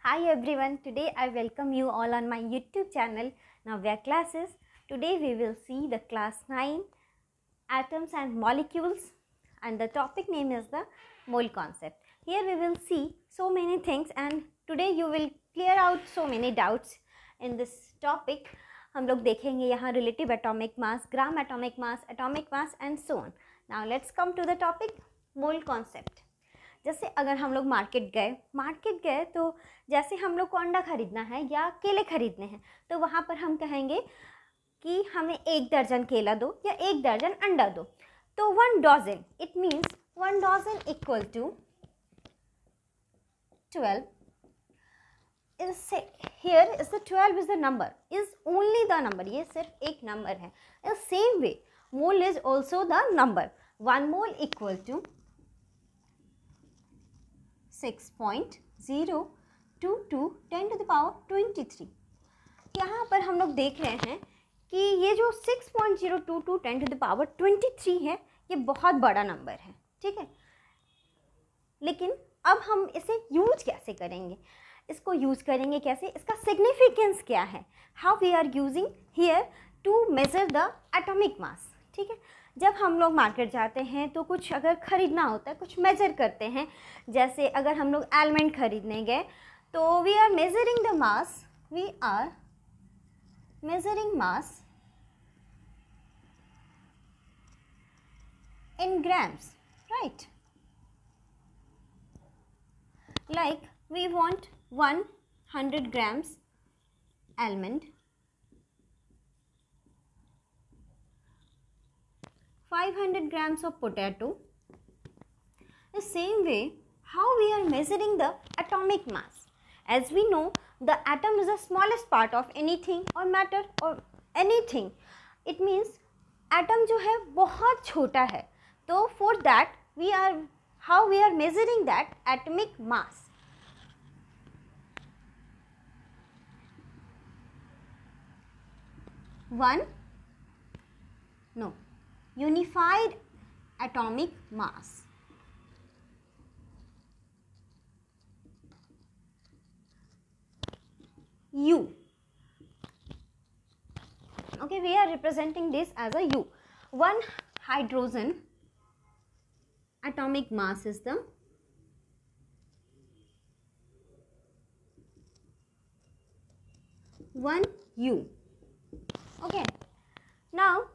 Hi everyone, today I welcome you all on my YouTube channel. Now we are classes. Today we will see the class 9 atoms and molecules, and the topic name is the mole concept. Here we will see so many things, and today you will clear out so many doubts in this topic. हम लोग देखेंगे यहाँ relative atomic mass, gram atomic mass and so on. Now let's come to the topic mole concept. जैसे अगर हम लोग market गए तो जैसे हम लोग को अंडा खरीदना है या केले खरीदने हैं, तो वहाँ पर हम कहेंगे कि हमें 1 दर्जन केला दो या 1 दर्जन अंडा दो. तो 1 dozen, it means 1 dozen equal to 12. Here is the 12 is the number, is only the number. ये सिर्फ एक नंबर है. In the same way, mole is also the number. 1 mole equal to 6.022 10 to the power 23. यहाँ पर हम लोग देख रहे हैं कि ये जो 6.022 10 to the power 23 है, ये बहुत बड़ा नंबर है. ठीक है, लेकिन अब हम इसे यूज कैसे करेंगे? इसको यूज करेंगे कैसे? इसका सिग्निफिकेंस क्या है? How we are using here to measure the atomic mass. ठीक है, जब हम लोग मार्केट जाते हैं तो कुछ अगर ख़रीदना होता है, कुछ मेजर करते हैं. जैसे अगर हम लोग एलिमेंट खरीदने गए तो we are measuring the mass, we are measuring mass in grams, right? Like we want 100 grams almond, 500 grams of potato. The same way, how we are measuring the atomic mass? As we know, the atom is the smallest part of anything or matter or anything. It means atom जो है बहुत छोटा है. तो for that how we are measuring that atomic mass? Unified atomic mass. U. Okay, we are representing this as a U. 1 hydrogen atomic mass is the one U. Okay, now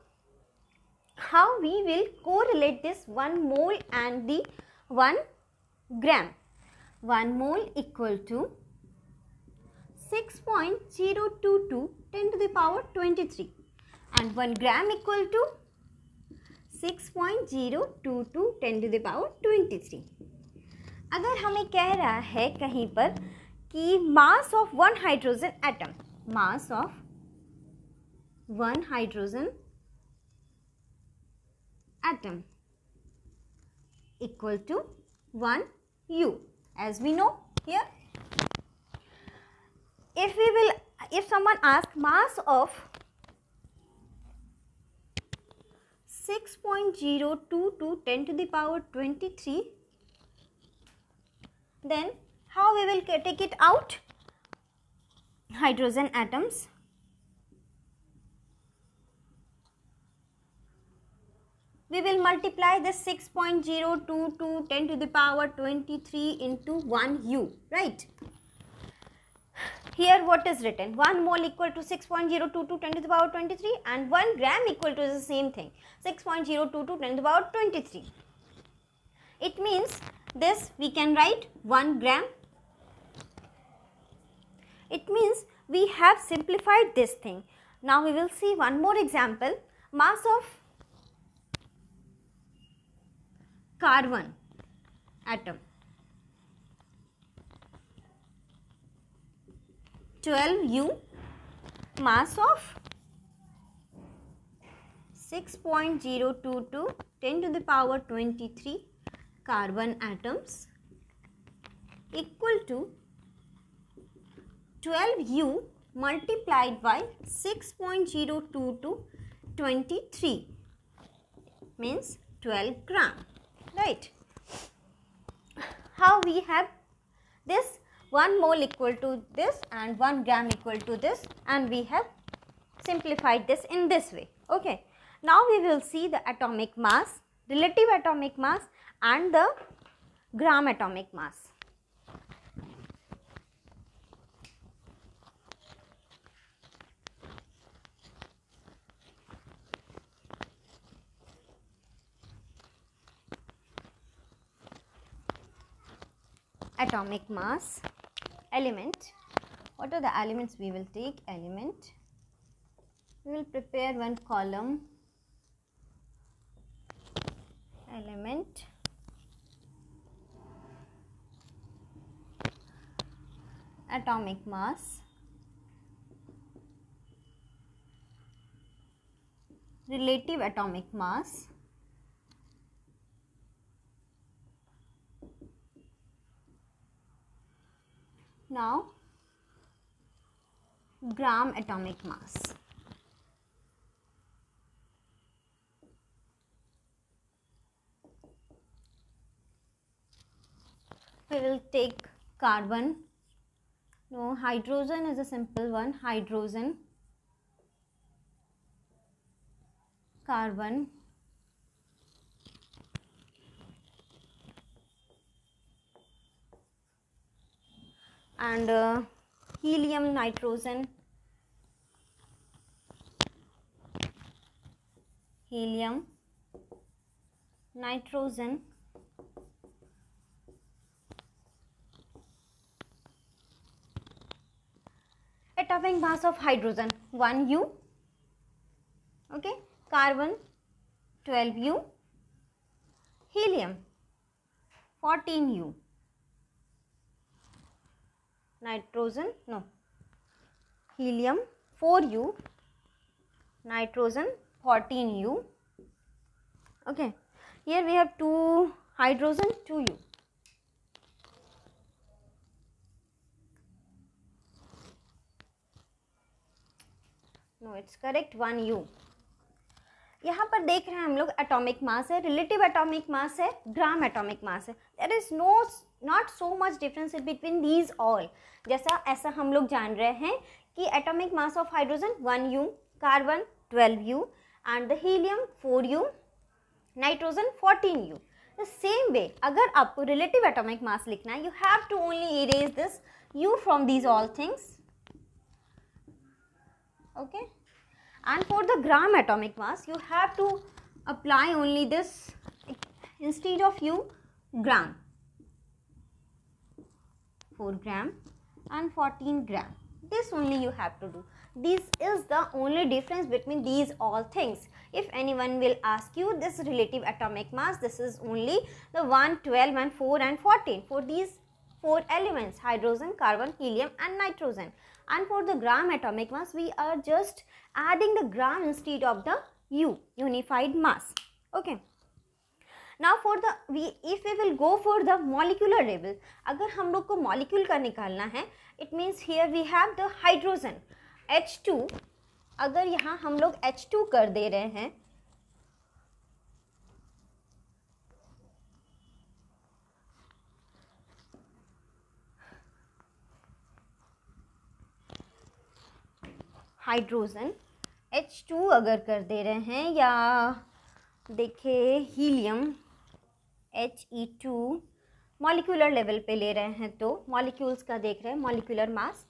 how we will correlate this 1 mole and the 1 gram? 1 mole equal to 6.022 10 to the power 23 and 1 gram equal to 6.022 10 to the power 23. अगर हमें कह रहा है कहीं पर कि mass of 1 hydrogen atom, mass of 1 hydrogen atom equal to 1 U. As we know here, if someone asks mass of 6.022 10 to the power 23, then how we will take it out? Hydrogen atoms. We will multiply this 6.022 10 to the power 23 into 1 U, right? Here what is written? 1 mole equal to 6.022 10 to the power 23 and 1 gram equal to the same thing, 6.022 10 to the power 23. It means this we can write 1 gram. It means we have simplified this thing. Now we will see one more example. Mass of carbon atom, 12 U, mass of 6.022 10 to the power 23 carbon atoms equal to 12 U multiplied by 6.022 23 means 12 gram. Right? How we have this 1 mole equal to this and 1 gram equal to this, and we have simplified this in this way. Okay. Now we will see the atomic mass, relative atomic mass and the gram atomic mass. Atomic mass, element. What are the elements we will take? Element. We will prepare one column. Element. Atomic mass. Relative atomic mass. Now, gram atomic mass. We will take carbon. No, hydrogen is a simple one. Hydrogen, carbon, and helium, nitrogen, helium, nitrogen, atomic mass of hydrogen 1U, okay, carbon 12U, helium 14U, nitrogen, no, helium 4U, nitrogen 14U, okay. Here we have 2 hydrogen, 2U. No, it's correct, 1U. यहाँ पर देख रहे हैं हम लोग atomic mass है, relative atomic mass है, ग्राम atomic mass है. There is not so much difference between these all. जैसा ऐसा हम लोग जान रहे हैं कि atomic mass of hydrogen 1U, carbon 12U and the helium 4U, nitrogen 14U. The same way अगर आपको रिलेटिव एटॉमिक मास लिखना है, you have to only erase this U from these all things. Okay, and for the gram atomic mass you have to apply only this instead of U, gram, 4 gram and 14 gram. This only you have to do. This is the only difference between these all things. If anyone will ask you this relative atomic mass, this is only the 1, 12 and 4 and 14 for these 4 elements: hydrogen, carbon, helium and nitrogen. And for the gram atomic mass, we are just adding the gram instead of the U, unified mass. Okay. Now for the if we will go for the molecular level, अगर हम लोग को molecule का निकालना है, it means here we have the hydrogen H2. अगर यहाँ हम लोग H2 कर दे रहे हैं, हाइड्रोजन H2 अगर कर दे रहे हैं, या देखिए हीलियम He2 मॉलिक्यूलर लेवल पे ले रहे हैं, तो मॉलिक्यूल्स का देख रहे हैं molecular mass,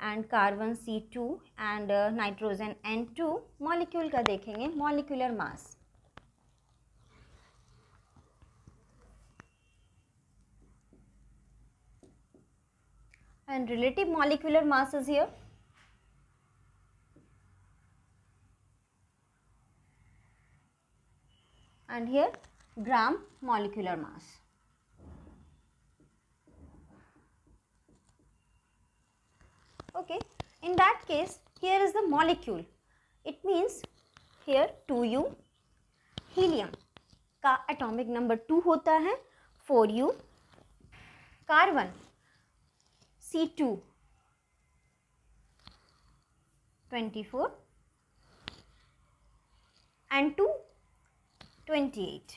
and carbon C2 and nitrogen N2 molecule का देखेंगे molecular mass. And relative molecular mass is here. And here gram molecular mass. Okay, in that case here is the molecule. It means here 2U, helium का atomic number 2 होता है, 4U, carbon C2 24 and 2 28.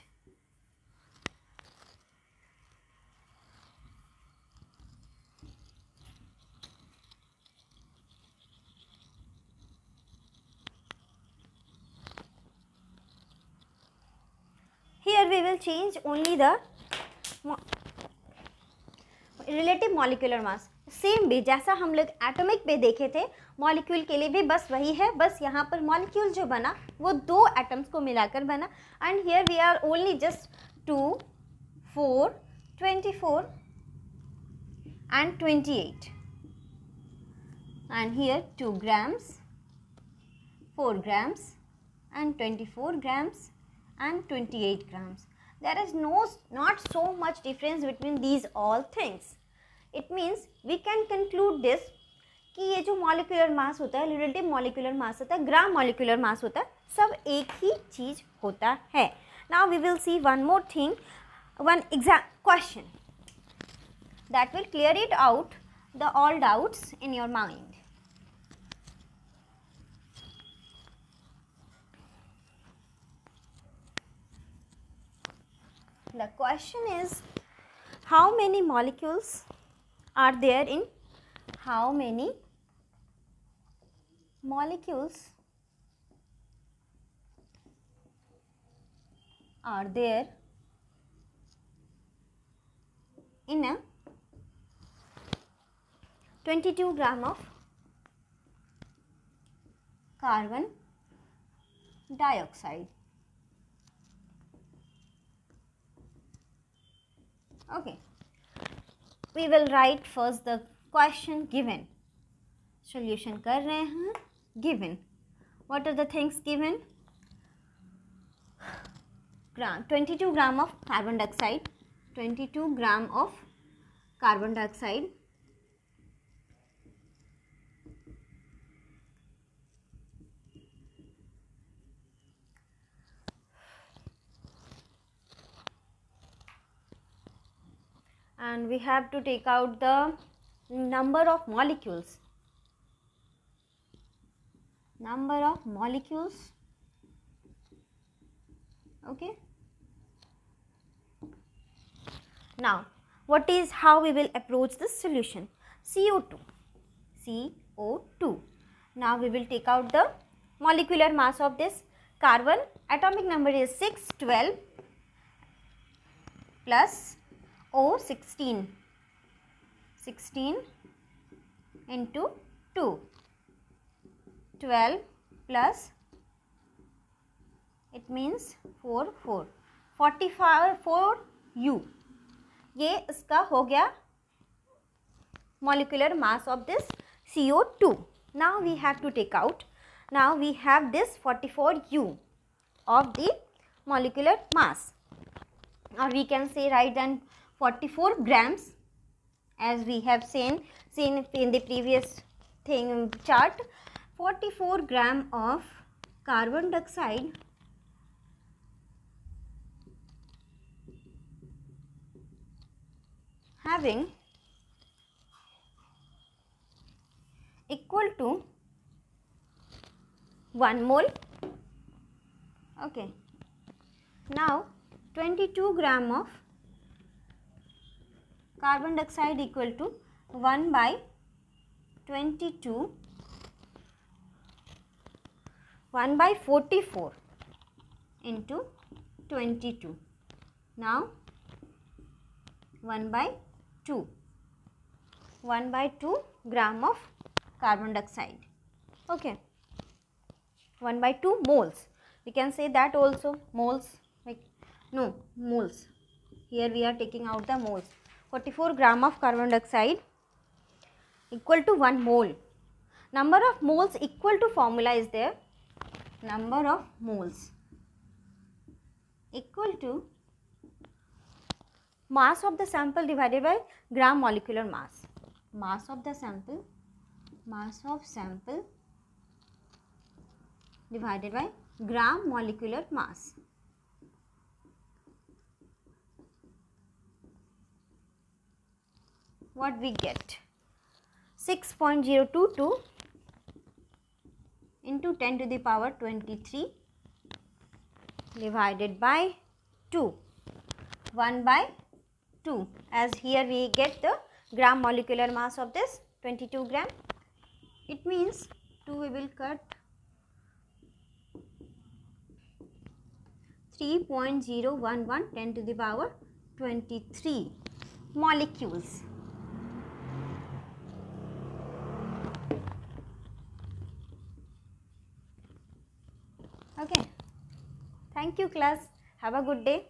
will change only the relative molecular mass. Same भी जैसा हम लोग atomic पे देखे थे, मॉलिक्यूल के लिए भी बस वही है. बस यहाँ पर मॉलिक्यूल जो बना वो दो एटम्स को मिलाकर बना. And here we are only just 2, 4, 24 and 28. And here 2 grams, 4 grams and 24 grams and 28 grams. There is not so much difference between these all things. It means we can conclude this कि ये जो molecular mass होता है, relative molecular mass होता है, gram molecular mass होता है, सब एक ही चीज होता है. Now we will see one more thing, one exam question that will clear it out the all doubts in your mind. The question is, how many molecules are there in, how many molecules are there in a 22 gram of carbon dioxide. Okay, we will write first the question given. Solution कर रहे हैं. Given, what are the things given? 22 gram of carbon dioxide, 22 gram of carbon dioxide, and we have to take out the number of molecules. Number of molecules. Okay. Now, what is, how we will approach this solution? CO2. CO2. Now we will take out the molecular mass of this carbon. Atomic number is 612 plus O 16 into 2, 12 plus, it means 4, 44 U. ये इसका हो गया molecular mass of this CO2. Now we have to take out, now we have this 44 U of the molecular mass, or we can say write down 44 grams, as we have seen in the previous thing chart. 44 gram of carbon dioxide having equal to 1 mole. Okay. Now 22 gram of carbon dioxide equal to 1 by 22, 1 by 44 into 22. Now 1 by 2, 1 by 2 gram of carbon dioxide. Okay, 1 by 2 moles. We can say that also, moles, like no, moles. Here we are taking out the moles. 44 gram of carbon dioxide equal to 1 mole. Number of moles equal to formula is there. Number of moles equal to mass of the sample divided by gram molecular mass. Mass of the sample, mass of sample divided by gram molecular mass. What we get? 6.022 into 10 to the power 23 divided by 2, 1 by 2, as here we get the gram molecular mass of this 22 gram. It means 2 we will cut, 3.011 10 to the power 23 molecules. Okay. Thank you class. Have a good day.